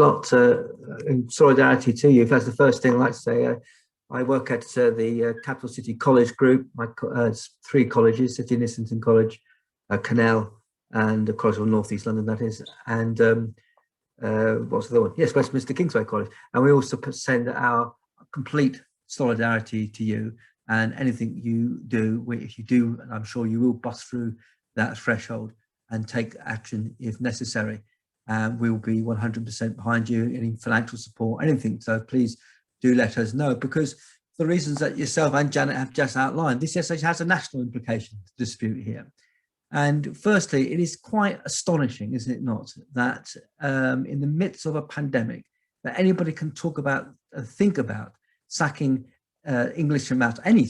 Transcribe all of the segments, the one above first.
lot in solidarity to you. If that's the first thing I'd like to say. I work at the Capital City College Group. It's 3 colleges: City and Islington College, Canal, and of course, North East London, that is. And what's the other one? Yes, Westminster Kingsway College. And we also send our complete solidarity to you. And anything you do, if you do, and I'm sure you will bust through that threshold and take action if necessary. We'll be 100% behind you, any financial support, anything. So please do let us know, because the reasons that yourself and Janet have just outlined, this has a national implication dispute here. And firstly, it is quite astonishing, isn't it not, that in the midst of a pandemic, that anybody can talk about, think about sacking English and maths, any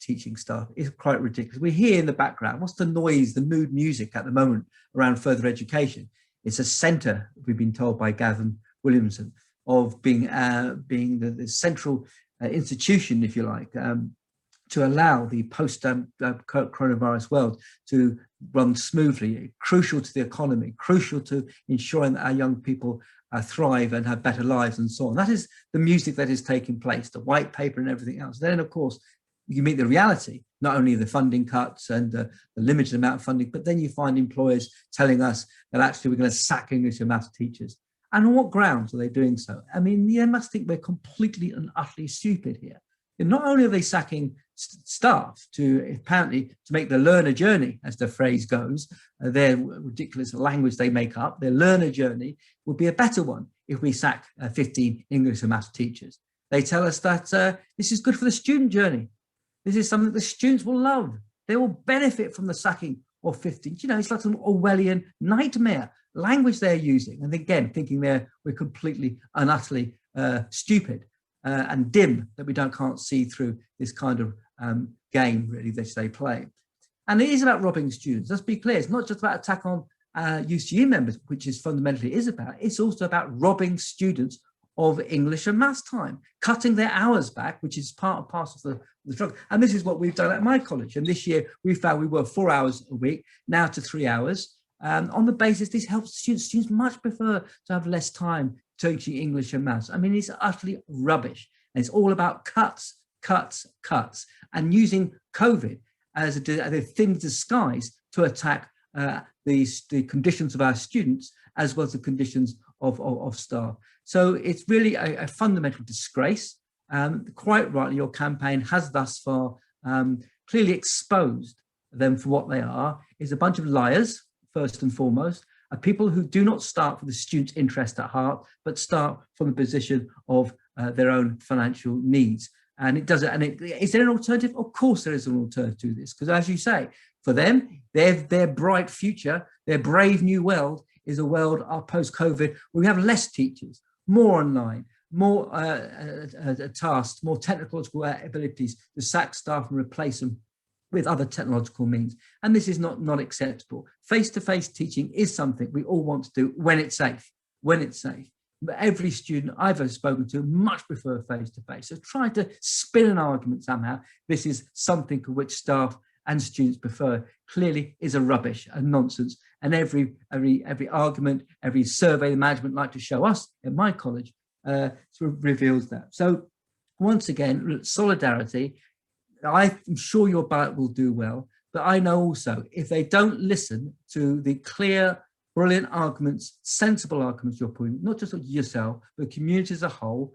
teaching staff, is quite ridiculous. We hear in the background, what's the noise, the mood music at the moment around further education? It's a centre, we've been told by Gavin Williamson, of being the central institution, if you like, to allow the post-coronavirus world to run smoothly, crucial to the economy, crucial to ensuring that our young people thrive and have better lives and so on. That is the music that is taking place, the white paper and everything else. Then, of course, you meet the reality, not only the funding cuts and the limited amount of funding, but then you find employers telling us that actually we're going to sack English and maths teachers. And on what grounds are they doing so? I mean, they must think we're completely and utterly stupid here. And not only are they sacking staff to make the learner journey, as the phrase goes, their ridiculous language they make up, their learner journey would be a better one if we sack 15 English and maths teachers. They tell us that this is good for the student journey. This is something the students will love. They will benefit from the sacking of 15. You know, it's like some Orwellian nightmare language they're using. And again, thinking we're completely and utterly stupid and dim, that we can't see through this kind of game, really, that they play. And it is about robbing students. Let's be clear. It's not just about attack on UCE members, which is fundamentally is about. It's also about robbing students of English and maths time, cutting their hours back, which is part and parcel of the struggle. And this is what we've done at my college. And this year we found we were 4 hours a week, now to 3 hours. On the basis this helps students. Students much prefer to have less time teaching English and maths. I mean, it's utterly rubbish. And it's all about cuts, cuts, cuts, and using COVID as a thin disguise to attack the conditions of our students, as well as the conditions of staff. So it's really a fundamental disgrace. Quite rightly, your campaign has thus far clearly exposed them for what they are, is a bunch of liars, first and foremost, people who do not start with the student's interest at heart, but start from the position of their own financial needs. And it doesn't. And is there an alternative? Of course, there is an alternative to this, because as you say, for them, their bright future, their brave new world is a world post-COVID where we have less teachers, more online, more tasks, more technological abilities to sack staff and replace them with other technological means. And this is not acceptable. Face-to-face teaching is something we all want to do when it's safe, But every student I've ever spoken to much prefer face-to-face. So trying to spin an argument somehow, this is something for which staff and students prefer, clearly is a rubbish and nonsense. And every argument, every survey the management like to show us in my college sort of reveals that. So once again, solidarity. I'm sure your ballot will do well, but I know also if they don't listen to the clear, brilliant arguments, sensible arguments you're putting, not just yourself, but the community as a whole,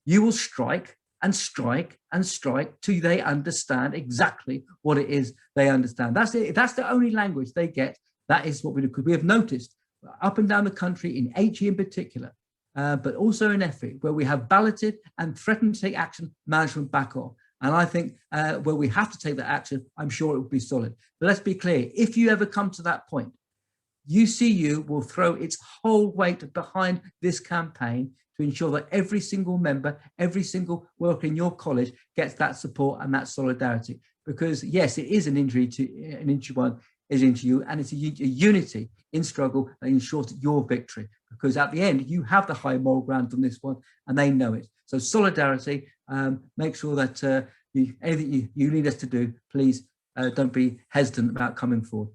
you will strike and strike and strike till they understand exactly what it is they understand. That's it. If that's the only language they get, that is what we do. Because we have noticed up and down the country, in HE in particular, but also in FE, where we have balloted and threatened to take action, management back off. And I think where we have to take that action, I'm sure it will be solid. But let's be clear, if you ever come to that point, UCU will throw its whole weight behind this campaign to ensure that every single member, every single worker in your college gets that support and that solidarity. Because yes, it is an injury one is into you, and it's a unity in struggle that ensures your victory. Because at the end, you have the high moral ground on this one, and they know it. So solidarity, make sure that anything you need us to do, please don't be hesitant about coming forward.